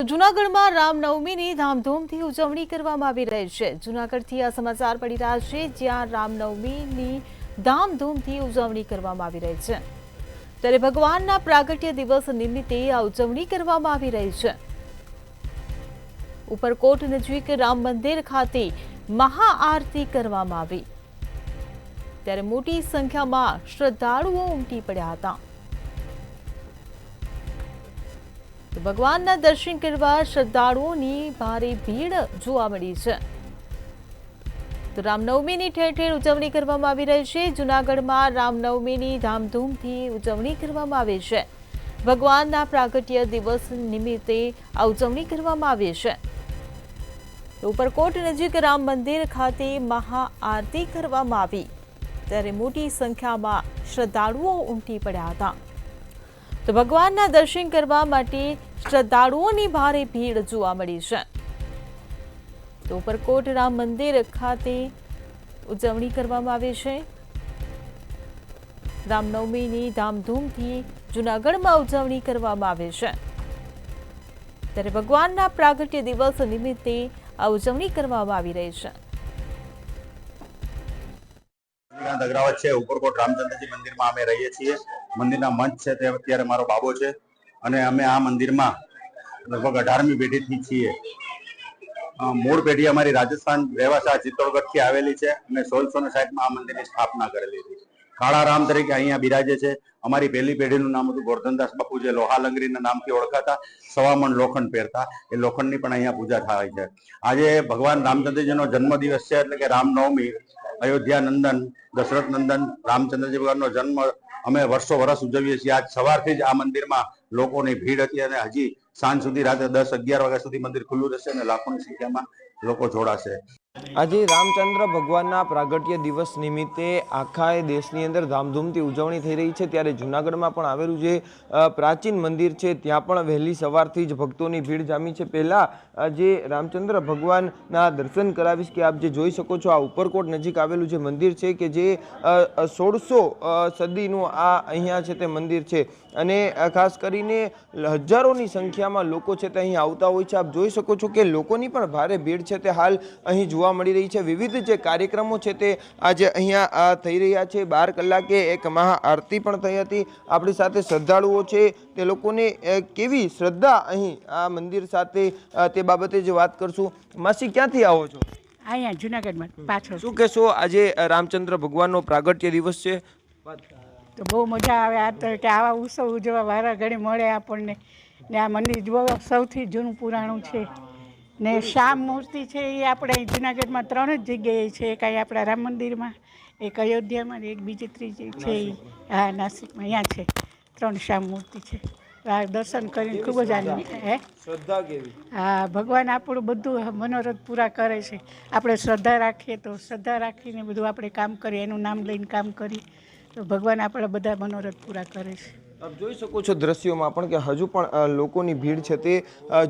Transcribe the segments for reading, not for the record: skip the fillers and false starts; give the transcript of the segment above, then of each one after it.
જૂનાગઢમાં રામનવમીની ધામધૂમથી ઉજવણી કરવામાં આવી રહી છે। જૂનાગઢથી આ સમાચાર પડી રહ્યા છે, જ્યાં રામનવમીની ધામધૂમથી ઉજવણી કરવામાં આવી રહી છે, ત્યારે ભગવાનના પ્રાગટ્ય દિવસ નિમિત્તે આ ઉજવણી કરવામાં આવી રહી છે। ઉપરકોટ નજીક રામ મંદિર ખાતે મહાઆરતી કરવામાં આવી, ત્યારે મોટી સંખ્યામાં શ્રદ્ધાળુઓ ઉમટી પડ્યા હતા। ભગવાનના દર્શન કરવા શ્રદ્ધાળુઓની ભારે ભીડ જોવા મળી છે। તો રામનવમીની ઠેર ઠેર ઉજવણી કરવામાં આવી રહી છે। જૂનાગઢમાં રામનવમીની ધામધૂમથી ઉજવણી કરવામાં આવે છે। ભગવાનના પ્રાગટ્ય દિવસ નિમિત્તે આ ઉજવણી કરવામાં આવે છે। ઉપરકોટ નજીક રામ મંદિર ખાતે મહાઆરતી કરવામાં આવી, ત્યારે મોટી સંખ્યામાં શ્રદ્ધાળુઓ ઉમટી પડ્યા હતા। તો ભગવાનના દર્શન કરવા માટે શ્રદ્ધાળુઓની ભારે ભીડ જોવા મળી છે। તો ઉપરકોટ રામ મંદિર ખાતે ઉજવણી કરવામાં આવે છે। રામનવમીની ધામધૂમથી જૂનાગઢમાં ઉજવણી કરવામાં આવે છે, ત્યારે ભગવાનના પ્રાગટ્ય દિવસ નિમિત્તે આ ઉજવણી કરવામાં આવી રહી છે। અગ્રાવત છે ઉપરકોટ રામચંદ્રજી મંદિરમાં અમે રહીએ છીએ। મંદિરના મંચ છે તે અત્યારે મારો બાબો છે, અને અમે આ મંદિરમાં લગભગ 18મી પેઢીથી છીએ। મૂળ પેઢી અમારી રાજસ્થાન રહેવાસા ચિત્તોડગઢથી આવેલી છે, અને 1660માં આ મંદિરની સ્થાપના કરેલી હતી। કાળા રામ તરીકે અહીંયા બિરાજે છે। અમારી પહેલી પેઢીનું નામ હતું ગોરધનદાસ બાપુ, જે લોહા લંગરીના નામથી ઓળખાતા, સવામણ લોખંડ પહેરતા। એ લોખંડની પણ અહીંયા પૂજા થાય છે। આજે ભગવાન રામચંદ્રજીનો જન્મદિવસ છે, એટલે કે રામનવમી। અયોધ્યા નંદન, દશરથ નંદન રામચંદ્રજી ભગવાનનો જન્મ અમે વર્ષ ઉજવીએ છીએ। આજ સવારથી જ આ મંદિરમાં લોકોની ભીડ હતી, અને હજી સાંજ સુધી, રાત્રે 10-11 વાગ્યા સુધી મંદિર ખુલ્લું રહેશે, અને લાખોની સંખ્યામાં લોકો જોડાશે। આજે રામચંદ્ર ભગવાનના પ્રાગટ્ય દિવસ નિમિત્તે આખા દેશની અંદર ધામધૂમથી ઉજવણી થઈ રહી છે, ત્યારે જૂનાગઢમાં પણ આવેલું જે પ્રાચીન મંદિર છે, ત્યાં પણ વહેલી સવારથી જ ભક્તોની ભીડ જામી છે। પહેલાં જે રામચંદ્ર ભગવાનના દર્શન કરાવીશ કે આપ જે જોઈ શકો છો, આ ઉપરકોટ નજીક આવેલું જે મંદિર છે, કે જે 1600 સદીનું આ અહીંયા છે તે મંદિર છે, અને ખાસ કરીને હજારોની સંખ્યામાં લોકો છે તે અહીં આવતા હોય છે। આપ જોઈ શકો છો કે લોકોની પણ ભારે ભીડ છે તે હાલ અહીં જોવા મળી રહી છે। વિવિધ જે કાર્યક્રમો છે તે આજે અહીંયા થઈ રહ્યા છે। 12 કલાકે એક મહાઆરતી પણ થઈ હતી। આપણી સાથે શ્રદ્ધાળુઓ છે, તે લોકોને કેવી શ્રદ્ધા અહીં આ મંદિર સાથે તે બાબતે જે વાત કરશું। માસી, ક્યાંથી આવો છો? અહીંયા જૂનાગઢમાં પાછળ। શું કહેશો, આજે રામચંદ્ર ભગવાનનો પ્રાગટ્ય દિવસ છે, તો બહુ મજા આવે આ તો, કે આવા ઉત્સવ ઉજવવા વારા ઘડી મળે આપણને। ને આ મંદિર જો સૌથી જૂનું પુરાણું છે, ને શ્યામ મૂર્તિ છે એ આપણે જૂનાગઢમાં 3 જ જગ્યાએ છે। એક અહીં આપણા રામ મંદિરમાં, એક અયોધ્યામાં, ને એક બીજી ત્રીજી છે હા નાસિકમાં, અહીંયા છે 3 શ્યામ મૂર્તિ છે। આ દર્શન કરીને ખૂબ જ આનંદ થાય। શ્રદ્ધા કેવી? હા, ભગવાન આપણું બધું મનોરથ પૂરા કરે છે। આપણે શ્રદ્ધા રાખીએ તો શ્રદ્ધા રાખીને બધું આપણે કામ કરીએ, એનું નામ લઈને કામ કરીએ તો ભગવાન આપણા બધા મનોરથ પૂરા કરે છે। આપ જોઈ શકો છો દ્રશ્યોમાં પણ કે હજુ પણ લોકોની ભીડ છે તે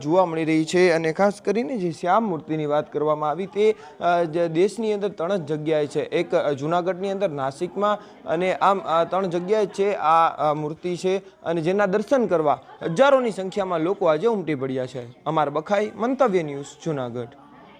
જોવા મળી રહી છે, અને ખાસ કરીને જે શ્યામ મૂર્તિની વાત કરવામાં આવી તે દેશની અંદર 3 જ જગ્યાએ છે। એક જૂનાગઢની અંદર, નાસિકમાં, અને આમ 3 જગ્યાએ છે આ મૂર્તિ છે, અને જેના દર્શન કરવા હજારોની સંખ્યામાં લોકો આજે ઉમટી પડ્યા છે। અમાર બખાઈ, મંતવ્ય ન્યૂઝ, જૂનાગઢ।